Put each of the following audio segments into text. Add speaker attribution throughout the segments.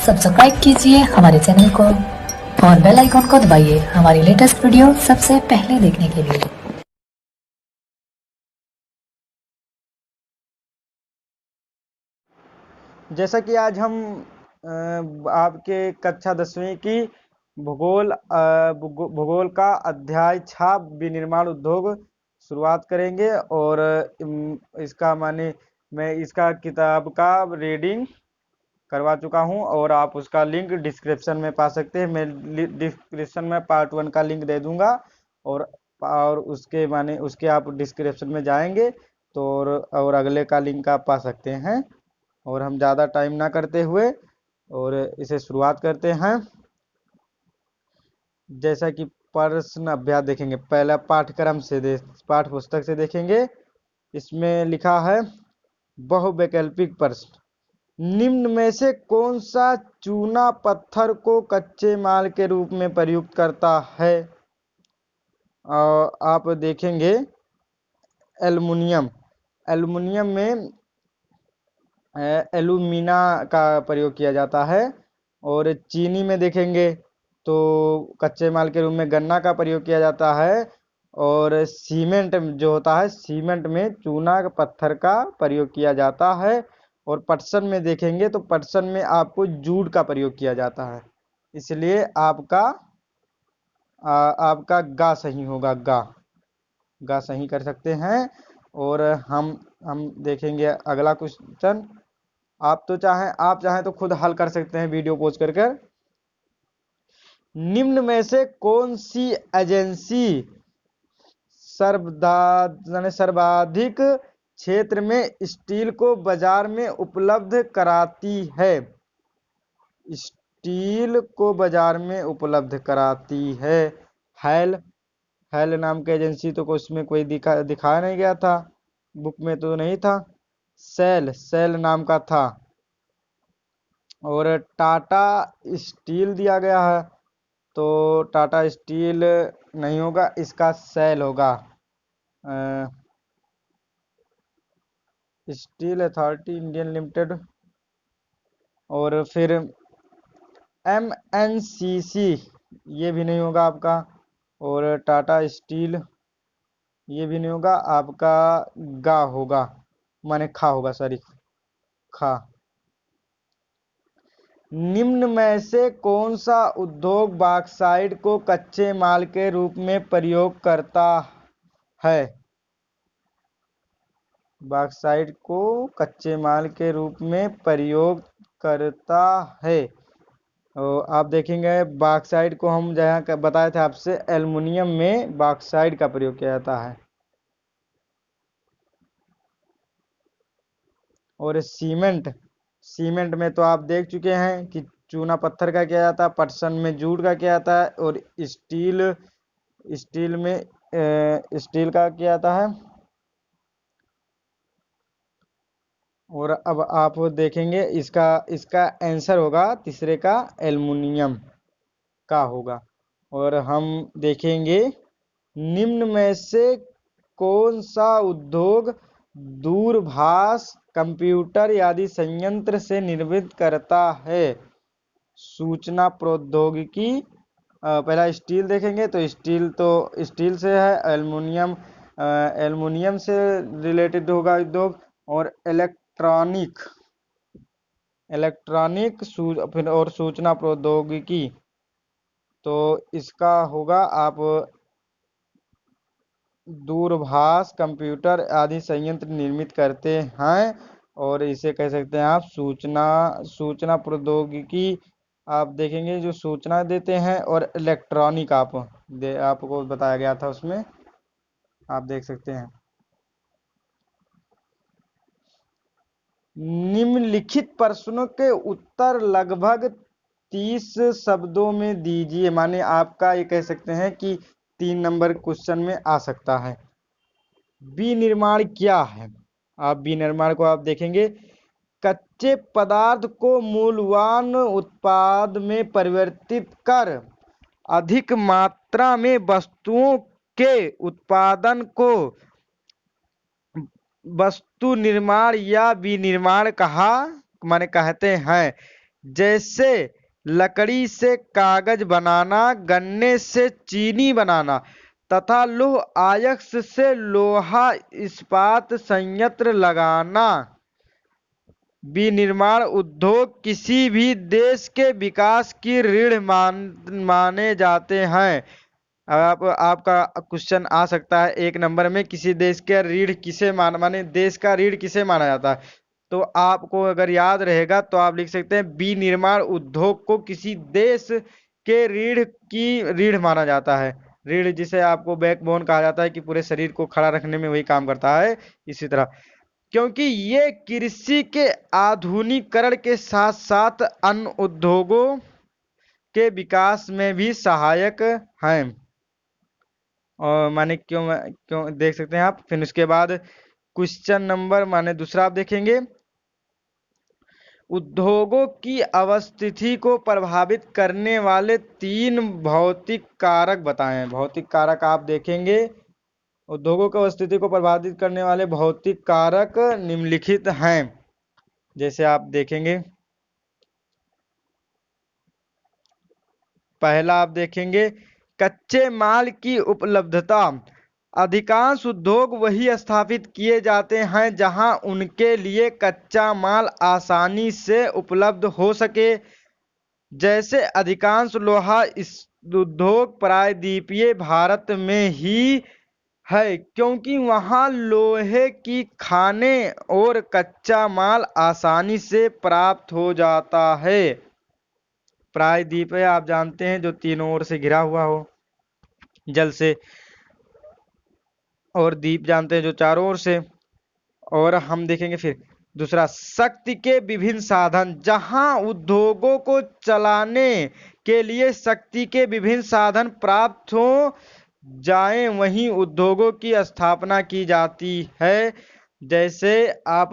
Speaker 1: Subscribe कीजिए हमारे channel को और बेल आइकॉन को दबाइए हमारी लेटेस्ट वीडियो सबसे पहले देखने के लिए।
Speaker 2: जैसा कि आज हम आपके कक्षा 10वीं की भूगोल का अध्याय 6 विनिर्माण उद्योग शुरुआत करेंगे। और इसका माने मैं इसका किताब का रीडिंग करवा चुका हूं और आप उसका लिंक डिस्क्रिप्शन में पा सकते हैं। मैं डिस्क्रिप्शन में पार्ट 1 का लिंक दे दूंगा और उसके माने उसके आप डिस्क्रिप्शन में जाएंगे तो और अगले का लिंक आप पा सकते हैं। और हम ज़्यादा टाइम ना करते हुए और इसे शुरुआत करते हैं। जैसा कि प्रश्न अभ्यास देखेंगे, पहला पाठ्यक्रम से पाठ्य पुस्तक से देखेंगे। इसमें लिखा है बहुवैकल्पिक प्रश्न, निम्न में से कौन सा चूना पत्थर को कच्चे माल के रूप में प्रयुक्त करता है? आप देखेंगे एल्युमिनियम। एल्युमिनियम में एल्यूमिना का प्रयोग किया जाता है। और चीनी में देखेंगे तो कच्चे माल के रूप में गन्ना का प्रयोग किया जाता है। और सीमेंट जो होता है, सीमेंट में चूना पत्थर का प्रयोग किया जाता है। और पटसन में देखेंगे तो पटसन में आपको जूट का प्रयोग किया जाता है। इसलिए आपका गा सही होगा। गा सही कर सकते हैं। और हम देखेंगे अगला क्वेश्चन। आप चाहें तो खुद हल कर सकते हैं वीडियो पॉज कर। निम्न में से कौन सी एजेंसी सर्वाधिक क्षेत्र में स्टील को बाजार में उपलब्ध कराती है? स्टील को बाजार में उपलब्ध कराती है हैल नाम की एजेंसी। तो उसमें कोई दिखाया नहीं गया था, बुक में तो नहीं था। सेल नाम का था। और टाटा स्टील दिया गया है तो टाटा स्टील नहीं होगा, इसका सेल होगा। Steel authority Indian limited. और फिर MNCC ये भी नहीं होगा आपका। और टाटा स्टील ये भी नहीं होगा आपका। गा होगा, माने खा होगा, सॉरी खा। निम्न में से कौन सा उद्योग बॉक्साइट को कच्चे माल के रूप में प्रयोग करता है? बॉक्साइट को कच्चे माल के रूप में प्रयोग करता है। तो आप देखेंगे बॉक्साइट को हम जहाँ बताए थे आपसे, एल्युमिनियम में बॉक्साइट का प्रयोग किया जाता है। और सीमेंट में तो आप देख चुके हैं कि चूना पत्थर का किया जाता है, पटसन में जूट का किया जाता है और स्टील में स्टील का किया जाता है। और अब आप देखेंगे इसका आंसर होगा तीसरे का एल्युमिनियम का होगा। और हम देखेंगे निम्न में से कौन सा उद्योग दूरभाष कंप्यूटर आदि संयंत्र से निर्मित करता है? सूचना प्रौद्योगिकी। पहला स्टील देखेंगे तो स्टील से है। एल्युमिनियम से रिलेटेड होगा उद्योग। और फिर और सूचना प्रौद्योगिकी, तो इसका होगा आप दूरभाष कंप्यूटर आदि संयंत्र निर्मित करते हैं। और इसे कह सकते हैं आप सूचना प्रौद्योगिकी। आप देखेंगे जो सूचना देते हैं। और इलेक्ट्रॉनिक आपको बताया गया था, उसमें आप देख सकते हैं। निम्नलिखित प्रश्नों के उत्तर लगभग 30 शब्दों में दीजिए। माने आपका ये कह सकते हैं कि 3 नंबर क्वेश्चन में आ सकता है। विनिर्माण क्या है? आप विनिर्माण को आप देखेंगे, कच्चे पदार्थ को मूल्यवान उत्पाद में परिवर्तित कर अधिक मात्रा में वस्तुओं के उत्पादन को वस्तु निर्माण या विनिर्माण कहते हैं। जैसे लकड़ी से कागज बनाना, गन्ने से चीनी बनाना तथा लौह अयस्क से लोहा इस्पात संयंत्र लगाना। विनिर्माण उद्योग किसी भी देश के विकास की रीढ़ माने जाते हैं। अब आपका क्वेश्चन आ सकता है 1 नंबर में, किसी देश का रीढ़ किसे माने देश का रीढ़ किसे माना जाता है। तो आपको अगर याद रहेगा तो आप लिख सकते हैं विनिर्माण उद्योग को किसी देश के रीढ़ माना जाता है। रीढ़ जिसे आपको बैकबोन कहा जाता है कि पूरे शरीर को खड़ा रखने में वही काम करता है। इसी तरह क्योंकि ये कृषि के आधुनिकीकरण के साथ साथ अन्य उद्योगों के विकास में भी सहायक हैं। और माने क्यों देख सकते हैं आप। फिर उसके बाद क्वेश्चन नंबर माने दूसरा आप देखेंगे, उद्योगों की अवस्थिति को प्रभावित करने वाले 3 भौतिक कारक बताएं। भौतिक कारक आप देखेंगे, उद्योगों की अवस्थिति को प्रभावित करने वाले भौतिक कारक निम्नलिखित हैं। जैसे आप देखेंगे, पहला आप देखेंगे कच्चे माल की उपलब्धता। अधिकांश उद्योग वही स्थापित किए जाते हैं जहां उनके लिए कच्चा माल आसानी से उपलब्ध हो सके। जैसे अधिकांश लोहा उद्योग प्रायद्वीपीय भारत में ही है क्योंकि वहां लोहे की खानें और कच्चा माल आसानी से प्राप्त हो जाता है। प्रायद्वीपीय आप जानते हैं जो तीनों ओर से घिरा हुआ हो जल से, और द्वीप जानते हैं जो चारों ओर से। और हम देखेंगे फिर दूसरा, शक्ति के विभिन्न साधन। जहां उद्योगों को चलाने के लिए शक्ति के विभिन्न साधन प्राप्त हो जाएं वहीं उद्योगों की स्थापना की जाती है। जैसे आप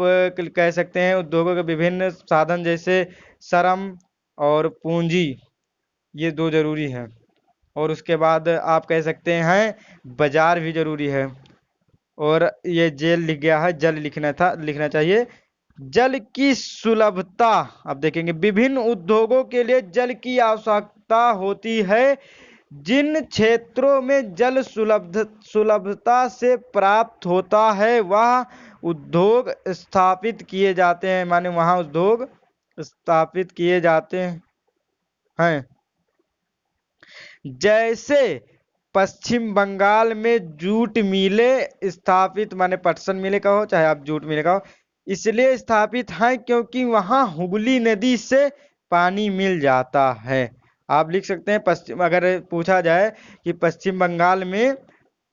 Speaker 2: कह सकते हैं उद्योगों के विभिन्न साधन जैसे श्रम और पूंजी, ये 2 जरूरी हैं। और उसके बाद आप कह सकते हैं बाजार भी जरूरी है। और ये जेल लिख गया है, जल लिखना चाहिए। जल की सुलभता आप देखेंगे, विभिन्न उद्योगों के लिए जल की आवश्यकता होती है। जिन क्षेत्रों में जल सुलभता से प्राप्त होता है वह उद्योग स्थापित किए जाते हैं, माने वहां उद्योग स्थापित किए जाते हैं। जैसे पश्चिम बंगाल में जूट मिलें स्थापित, माने पटसन मिले का हो चाहे आप जूट मिले का हो, इसलिए स्थापित हैं क्योंकि वहां हुगली नदी से पानी मिल जाता है। आप लिख सकते हैं पश्चिम, अगर पूछा जाए कि पश्चिम बंगाल में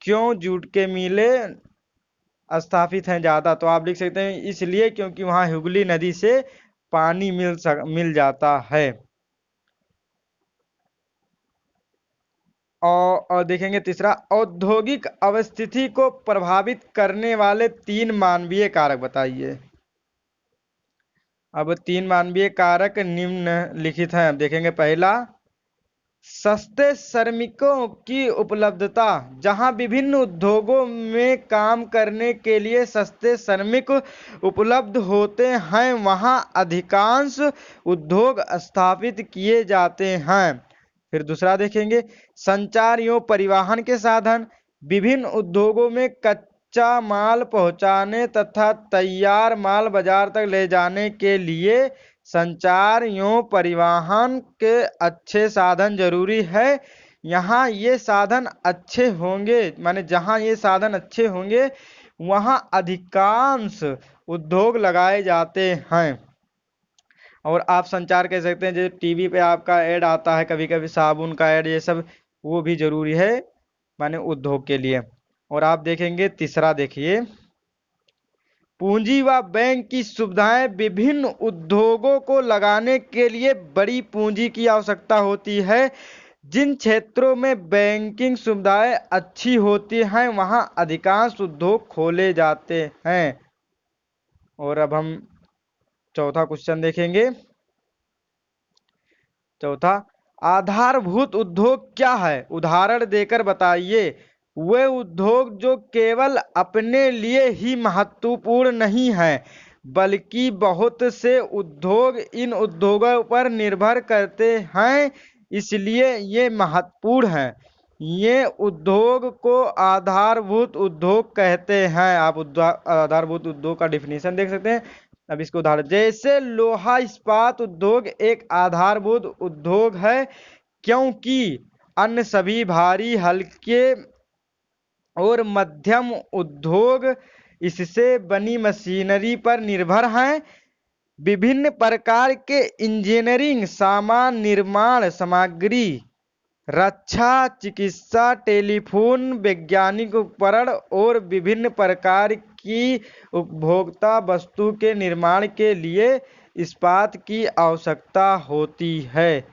Speaker 2: क्यों जूट के मिले स्थापित हैं ज्यादा, तो आप लिख सकते हैं इसलिए क्योंकि वहां हुगली नदी से पानी मिल जाता है। और देखेंगे तीसरा, औद्योगिक अवस्थिति को प्रभावित करने वाले 3 मानवीय कारक बताइए। अब 3 मानवीय कारक निम्नलिखित हैं। अब देखेंगे पहला, सस्ते श्रमिकों की उपलब्धता। जहां विभिन्न उद्योगों में काम करने के लिए सस्ते श्रमिक उपलब्ध होते हैं वहां अधिकांश उद्योग स्थापित किए जाते हैं। फिर दूसरा देखेंगे, संचार एवं परिवहन के साधन। विभिन्न उद्योगों में कच्चा माल पहुंचाने तथा तैयार माल बाजार तक ले जाने के लिए संचार एवं परिवहन के अच्छे साधन जरूरी है। यहाँ ये साधन अच्छे होंगे, माने जहाँ ये साधन अच्छे होंगे वहाँ अधिकांश उद्योग लगाए जाते हैं। और आप संचार कह सकते हैं, जैसे टीवी पे आपका ऐड आता है कभी कभी साबुन का ऐड, ये सब वो भी जरूरी है माने उद्योग के लिए। और आप देखेंगे तीसरा, देखिए पूंजी व बैंक की सुविधाएं। विभिन्न उद्योगों को लगाने के लिए बड़ी पूंजी की आवश्यकता होती है। जिन क्षेत्रों में बैंकिंग सुविधाएं अच्छी होती हैं वहां अधिकांश उद्योग खोले जाते हैं। और अब हम चौथा क्वेश्चन देखेंगे। चौथा, आधारभूत उद्योग क्या है, उदाहरण देकर बताइए। वे उद्योग जो केवल अपने लिए ही महत्वपूर्ण नहीं है बल्कि बहुत से उद्योग इन उद्योगों पर निर्भर करते हैं, इसलिए ये महत्वपूर्ण हैं। ये उद्योग को आधारभूत उद्योग कहते हैं। आप आधारभूत उद्योग का डिफिनीशन देख सकते हैं। अब इसको उदाहरण, जैसे लोहा इस्पात उद्योग एक आधारभूत उद्योग है, क्योंकि अन्य सभी भारी, हल्के और मध्यम उद्योग इससे बनी मशीनरी पर निर्भर हैं। विभिन्न प्रकार के इंजीनियरिंग सामान, निर्माण सामग्री, रक्षा, चिकित्सा, टेलीफोन, वैज्ञानिक उपकरण और विभिन्न प्रकार की उपभोक्ता वस्तु के निर्माण के लिए इस्पात की आवश्यकता होती है।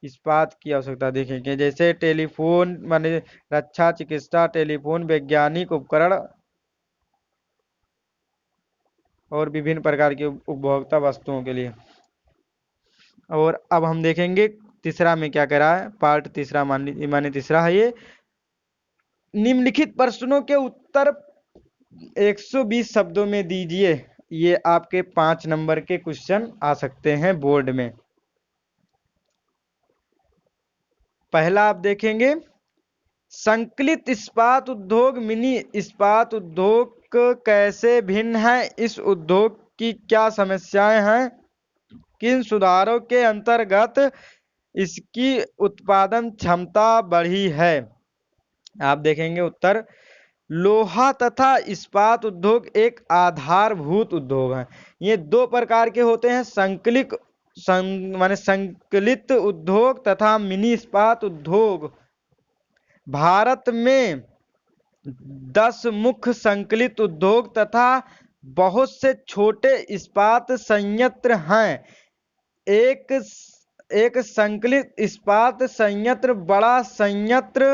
Speaker 2: इस्पात की आवश्यकता देखेंगे, जैसे टेलीफोन माने रक्षा, चिकित्सा, टेलीफोन, वैज्ञानिक उपकरण और विभिन्न प्रकार की उपभोक्ता वस्तुओं के लिए। और अब हम देखेंगे तीसरा में क्या कह रहा है। पार्ट तीसरा माने तीसरा है ये। निम्नलिखित प्रश्नों के उत्तर 120 शब्दों में दीजिए। ये आपके 5 नंबर के क्वेश्चन आ सकते हैं बोर्ड में। पहला आप देखेंगे, संकलित इस्पात उद्योग मिनी इस्पात उद्योग कैसे भिन्न है, इस उद्योग की क्या समस्याएं हैं, किन सुधारों के अंतर्गत इसकी उत्पादन क्षमता बढ़ी है। आप देखेंगे उत्तर, लोहा तथा इस्पात उद्योग एक आधारभूत उद्योग है। ये दो प्रकार के होते हैं, माने संकलित उद्योग तथा मिनी इस्पात उद्योग। भारत में 10 मुख्य संकलित उद्योग तथा बहुत से छोटे इस्पात संयंत्र हैं। एक संकलित इस्पात संयंत्र बड़ा संयंत्र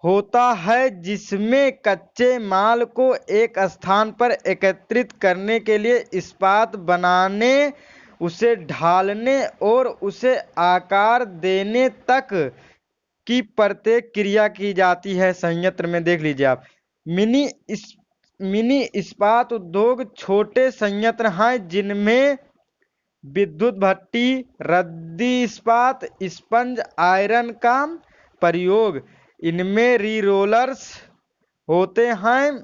Speaker 2: होता है, जिसमें कच्चे माल को एक स्थान पर एकत्रित करने के लिए इस्पात बनाने, उसे ढालने और उसे आकार देने तक की प्रत्येक क्रिया की जाती है। संयंत्र में देख लीजिए आप, मिनी इस्पात उद्योग छोटे संयंत्र हैं, जिनमें विद्युत भट्टी, रद्दी इस्पात, स्पंज आयरन का प्रयोग, इनमें रीरोलर्स होते हैं,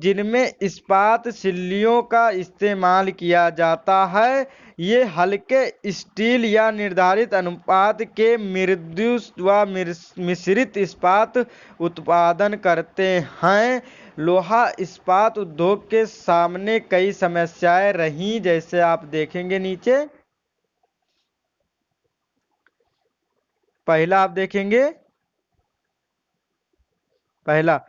Speaker 2: जिनमें इस्पात सिल्लियों का इस्तेमाल किया जाता है। ये हल्के स्टील या निर्धारित अनुपात के मृदु व मिश्रित इस्पात उत्पादन करते हैं। लोहा इस्पात उद्योग के सामने कई समस्याएं रहीं, जैसे आप देखेंगे नीचे। पहला आप देखेंगे, पहला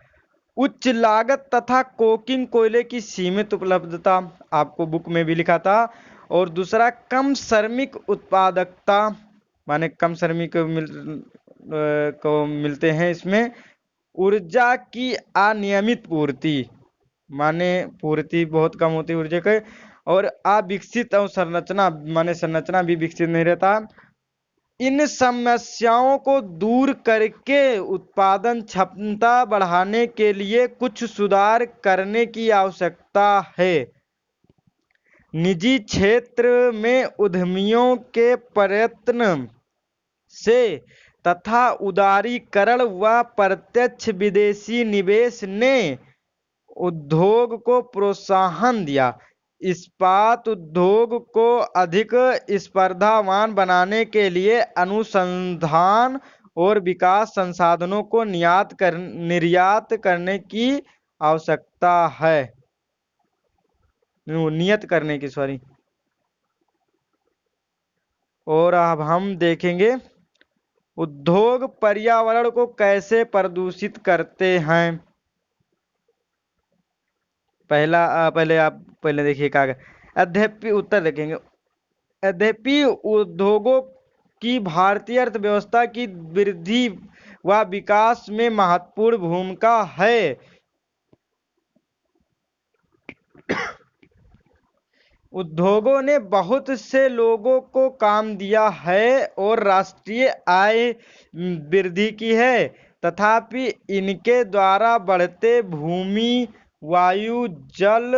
Speaker 2: उच्च लागत तथा कोकिंग कोयले की सीमित उपलब्धता, आपको बुक में भी लिखा था। और दूसरा कम श्रमिक उत्पादकता, माने कम श्रमिक को मिलते हैं इसमें। ऊर्जा की अनियमित पूर्ति, माने पूर्ति बहुत कम होती है ऊर्जा के। और अविकसित अवसंरचना, माने संरचना भी विकसित नहीं रहता। इन समस्याओं को दूर करके उत्पादन क्षमता बढ़ाने के लिए कुछ सुधार करने की आवश्यकता है। निजी क्षेत्र में उद्यमियों के प्रयत्न से तथा उदारीकरण व प्रत्यक्ष विदेशी निवेश ने उद्योग को प्रोत्साहन दिया। इस्पात उद्योग को अधिक स्पर्धावान बनाने के लिए अनुसंधान और विकास संसाधनों को निर्यात करने की आवश्यकता है। नियत करने की, सॉरी। और अब हम देखेंगे उद्योग पर्यावरण को कैसे प्रदूषित करते हैं। पहले देखिए कागज। यद्यपि उत्तर देखेंगे, यद्यपि उद्योगों की भारतीय अर्थव्यवस्था की वृद्धि व विकास में महत्वपूर्ण भूमिका है, उद्योगों ने बहुत से लोगों को काम दिया है और राष्ट्रीय आय वृद्धि की है। तथापि इनके द्वारा बढ़ते भूमि वायु, जल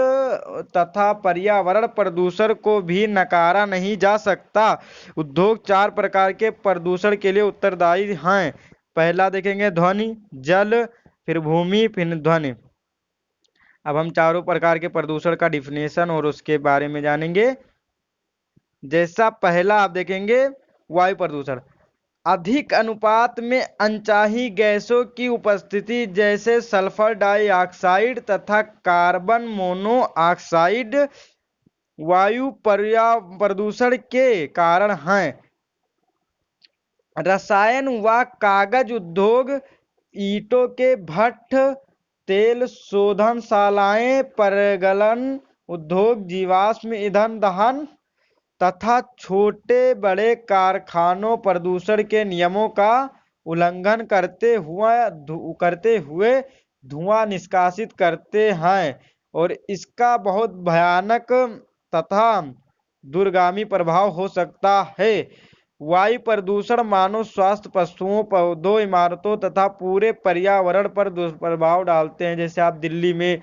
Speaker 2: तथा पर्यावरण प्रदूषण को भी नकारा नहीं जा सकता। उद्योग 4 प्रकार के प्रदूषण के लिए उत्तरदायी हैं। पहला देखेंगे ध्वनि, जल, फिर भूमि, फिर ध्वनि। अब हम चारों प्रकार के प्रदूषण का डिफिनेशन और उसके बारे में जानेंगे। जैसा पहला आप देखेंगे वायु प्रदूषण, अधिक अनुपात में अनचाही गैसों की उपस्थिति जैसे सल्फर डाइऑक्साइड तथा कार्बन मोनोऑक्साइड वायु प्रदूषण के कारण हैं। रसायन व कागज उद्योग, ईंटों के भट्ठ, तेल शोधनशालाएं, परगलन उद्योग, जीवाश्म ईंधन दहन तथा छोटे बड़े कारखानों प्रदूषण के नियमों का उल्लंघन करते हुए धुआं निष्कासित करते हैं और इसका बहुत भयानक तथा दूरगामी प्रभाव हो सकता है। वायु प्रदूषण मानव स्वास्थ्य, पशुओं, पौधों, इमारतों तथा पूरे पर्यावरण पर दुष्प्रभाव डालते हैं। जैसे आप दिल्ली में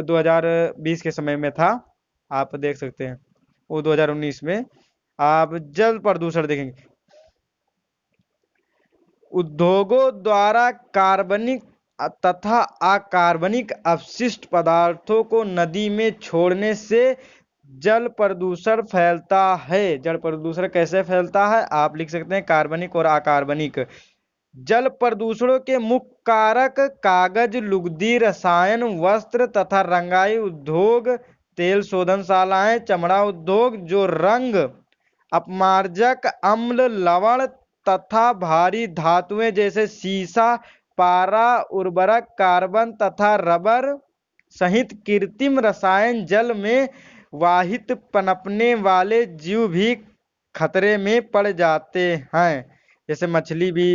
Speaker 2: 2020 के समय में था, आप देख सकते हैं, वो 2019 में आप जल प्रदूषण देखेंगे। उद्योगों द्वारा कार्बनिक तथा अकार्बनिक अपशिष्ट पदार्थों को नदी में छोड़ने से जल प्रदूषण फैलता है। जल प्रदूषण कैसे फैलता है आप लिख सकते हैं, कार्बनिक और अकार्बनिक। जल प्रदूषणों के मुख्य कारक कागज, लुगदी, रसायन, वस्त्र तथा रंगाई उद्योग, तेल शोधनशालाएं, चमड़ा उद्योग जो रंग, अपमार्जक, अम्ल, लवण तथा भारी धातुएं जैसे सीसा, पारा, उर्वरक, कार्बन तथा रबर सहित कृत्रिम रसायन जल में वाहित पनपने वाले जीव भी खतरे में पड़ जाते हैं। जैसे मछली भी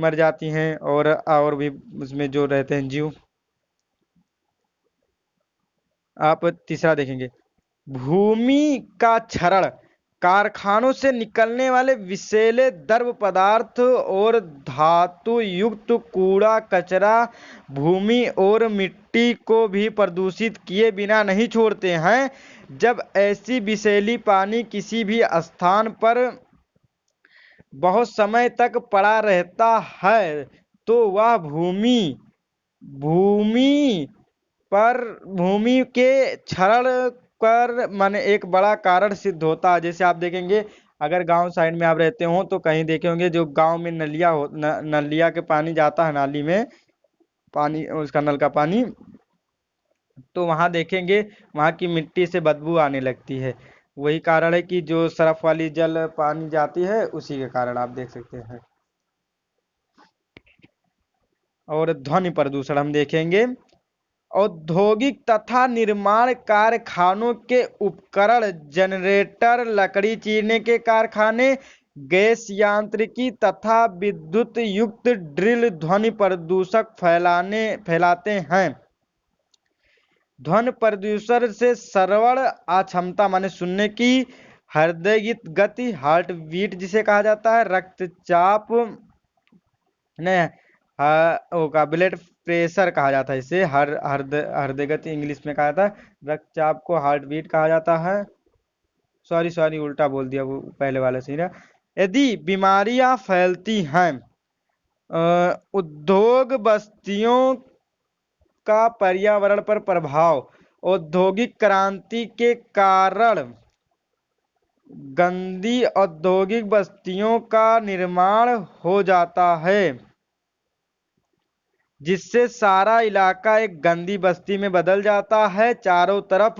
Speaker 2: मर जाती हैं और भी उसमें जो रहते हैं जीव। आप तीसरा देखेंगे, भूमि का क्षरण, कारखानों से निकलने वाले विषैले द्रव पदार्थ और धातु युक्त कूड़ा कचरा भूमि और मिट्टी को भी प्रदूषित किए बिना नहीं छोड़ते हैं। जब ऐसी विषैली पानी किसी भी स्थान पर बहुत समय तक पड़ा रहता है तो वह भूमि के क्षरण पर माने एक बड़ा कारण सिद्ध होता है। जैसे आप देखेंगे, अगर गांव साइड में आप रहते हो तो कहीं देखे होंगे जो गांव में नलिया के पानी जाता है, नाली में पानी, उसका नल का पानी, तो वहां देखेंगे वहां की मिट्टी से बदबू आने लगती है। वही कारण है कि जो सरफ वाली जल पानी जाती है उसी के कारण आप देख सकते हैं। और ध्वनि प्रदूषण हम देखेंगे, औद्योगिक तथा निर्माण कारखानों के उपकरण, जनरेटर, लकड़ी चीरने के कारखाने, गैस यांत्रिकी तथा विद्युत युक्त ड्रिल ध्वनि प्रदूषक फैलाते हैं। ध्वनि प्रदूषण से श्रवण अक्षमता माने सुनने की, हृदय गति, हार्ट बीट जिसे कहा जाता है, रक्तचाप ने होगा, ब्लड प्रेशर कहा जाता है इसे, हृदय गति इंग्लिश में कहा जाता है, रक्तचाप को हार्ट बीट कहा जाता है। सॉरी उल्टा बोल दिया, वो पहले वाले से ना। यदि बीमारियां फैलती हैं, उद्योग बस्तियों का पर्यावरण पर प्रभाव, औद्योगिक क्रांति के कारण गंदी औद्योगिक बस्तियों का निर्माण हो जाता है जिससे सारा इलाका एक गंदी बस्ती में बदल जाता है, चारों तरफ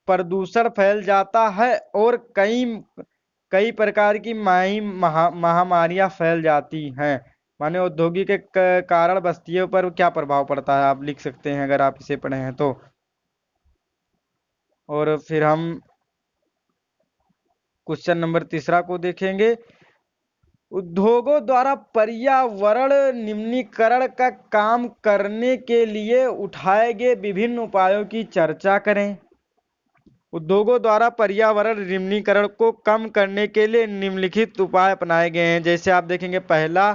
Speaker 2: प्रदूषण फैल जाता है और कई प्रकार की महामारियां फैल जाती हैं। माने औद्योगिक के कारण बस्तियों पर क्या प्रभाव पड़ता है आप लिख सकते हैं अगर आप इसे पढ़े हैं तो। और फिर हम क्वेश्चन नंबर तीसरा को देखेंगे, उद्योगों द्वारा पर्यावरण निम्नीकरण का काम करने के लिए उठाए गए विभिन्न उपायों की चर्चा करें। उद्योगों द्वारा पर्यावरण निम्नीकरण को कम करने के लिए निम्नलिखित उपाय अपनाए गए हैं। जैसे आप देखेंगे, पहला,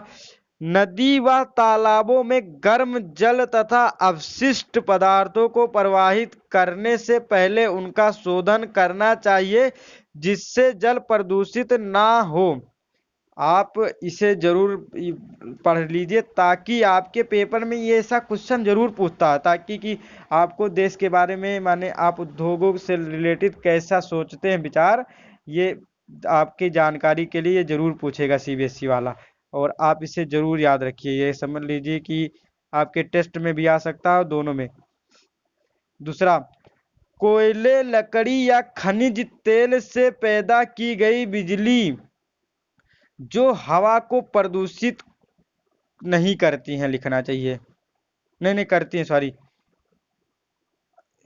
Speaker 2: नदी व तालाबों में गर्म जल तथा अवशिष्ट पदार्थों को प्रवाहित करने से पहले उनका शोधन करना चाहिए, जिससे जल प्रदूषित ना हो। आप इसे जरूर पढ़ लीजिए, ताकि आपके पेपर में ये ऐसा क्वेश्चन जरूर पूछता है, ताकि कि आपको देश के बारे में, माने आप उद्योगों से रिलेटेड कैसा सोचते हैं विचार, ये आपकी जानकारी के लिए जरूर पूछेगा सीबीएसई वाला। और आप इसे जरूर याद रखिए, ये समझ लीजिए कि आपके टेस्ट में भी आ सकता है, दोनों में। दूसरा, कोयले, लकड़ी या खनिज तेल से पैदा की गई बिजली जो हवा को प्रदूषित नहीं करती हैं, लिखना चाहिए, नहीं करती हैं, सॉरी।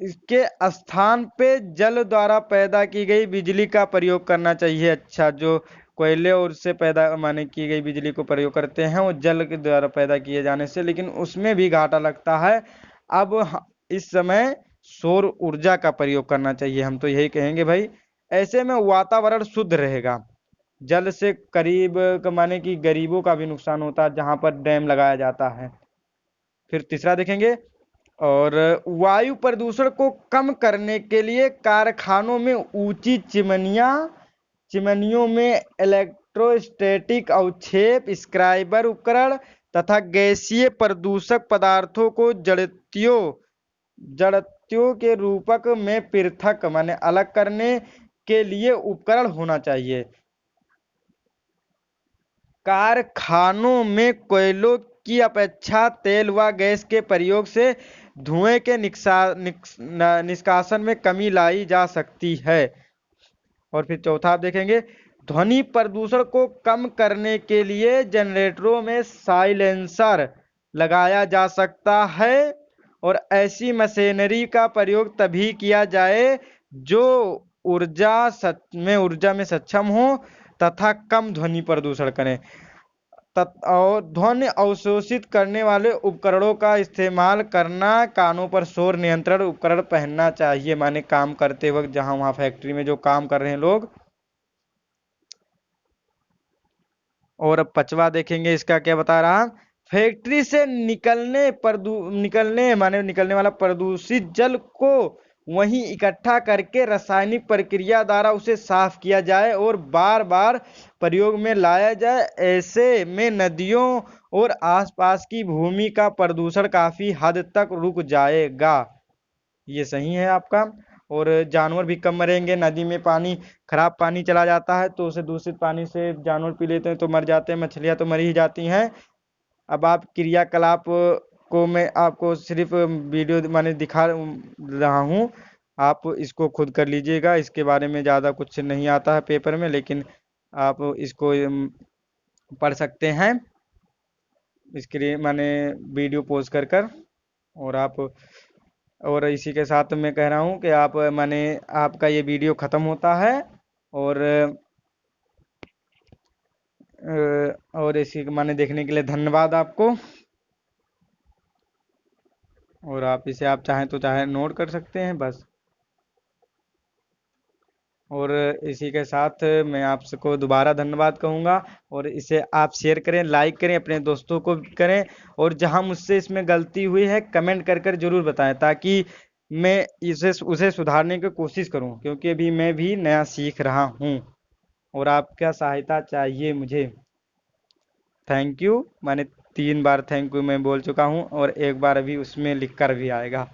Speaker 2: इसके स्थान पे जल द्वारा पैदा की गई बिजली का प्रयोग करना चाहिए। अच्छा, जो कोयले और उससे पैदा माने की गई बिजली को प्रयोग करते हैं वो जल के द्वारा पैदा किए जाने से, लेकिन उसमें भी घाटा लगता है। अब इस समय सौर ऊर्जा का प्रयोग करना चाहिए, हम तो यही कहेंगे भाई। ऐसे में वातावरण शुद्ध रहेगा। जल से करीब माने कि गरीबों का भी नुकसान होता है जहां पर डैम लगाया जाता है। फिर तीसरा देखेंगे, और वायु प्रदूषण को कम करने के लिए कारखानों में ऊंची चिमनियों में इलेक्ट्रोस्टैटिक अवक्षेप स्क्राइबर उपकरण तथा गैसीय प्रदूषक पदार्थों को जड़त्यों के रूपक में पृथक माने अलग करने के लिए उपकरण होना चाहिए। कारखानों में कोयलों की अपेक्षा तेल व गैस के प्रयोग से धुएं के निष्कासन में कमी लाई जा सकती है। और फिर चौथा आप देखेंगे, ध्वनि प्रदूषण को कम करने के लिए जनरेटरों में साइलेंसर लगाया जा सकता है, और ऐसी मशीनरी का प्रयोग तभी किया जाए जो ऊर्जा में सक्षम हो तथा कम ध्वनि प्रदूषण करें। और ध्वनि अवशोषित करने वाले उपकरणों का इस्तेमाल करना, कानों पर शोर नियंत्रण उपकरण पहनना चाहिए, माने काम करते वक्त जहां वहां फैक्ट्री में जो काम कर रहे हैं लोग। और अब पांचवा देखेंगे, इसका क्या बता रहा, फैक्ट्री से निकलने वाला प्रदूषित जल को वहीं इकट्ठा करके रासायनिक प्रक्रिया द्वारा उसे साफ किया जाए और बार बार प्रयोग में लाया जाए। ऐसे में नदियों और आसपास की भूमि का प्रदूषण काफी हद तक रुक जाएगा। ये सही है आपका। और जानवर भी कम मरेंगे। नदी में पानी, खराब पानी चला जाता है तो उसे दूषित पानी से जानवर पी लेते हैं तो मर जाते हैं, मछलियां तो मर ही जाती हैं। अब आप क्रियाकलाप को मैं आपको सिर्फ वीडियो माने दिखा रहा हूँ, आप इसको खुद कर लीजिएगा। इसके बारे में ज़्यादा कुछ नहीं आता है पेपर में, लेकिन आप इसको पढ़ सकते हैं इसके लिए माने वीडियो पॉज कर। और आप, और इसी के साथ मैं कह रहा हूँ कि आप माने आपका ये वीडियो ख़त्म होता है। और इसी माने देखने के लिए धन्यवाद आपको। और आप इसे आप चाहें तो चाहे नोट कर सकते हैं बस। और इसी के साथ मैं आपको दोबारा धन्यवाद कहूँगा। और इसे आप शेयर करें, लाइक करें, अपने दोस्तों को भी करें। और जहां मुझसे इसमें गलती हुई है कमेंट कर जरूर बताएं, ताकि मैं उसे सुधारने की कोशिश करूं, क्योंकि अभी मैं भी नया सीख रहा हूं और आपका सहायता चाहिए मुझे। थैंक यू, मैंने 3 बार थैंक यू मैं बोल चुका हूं और एक बार अभी उसमें लिख कर भी आएगा।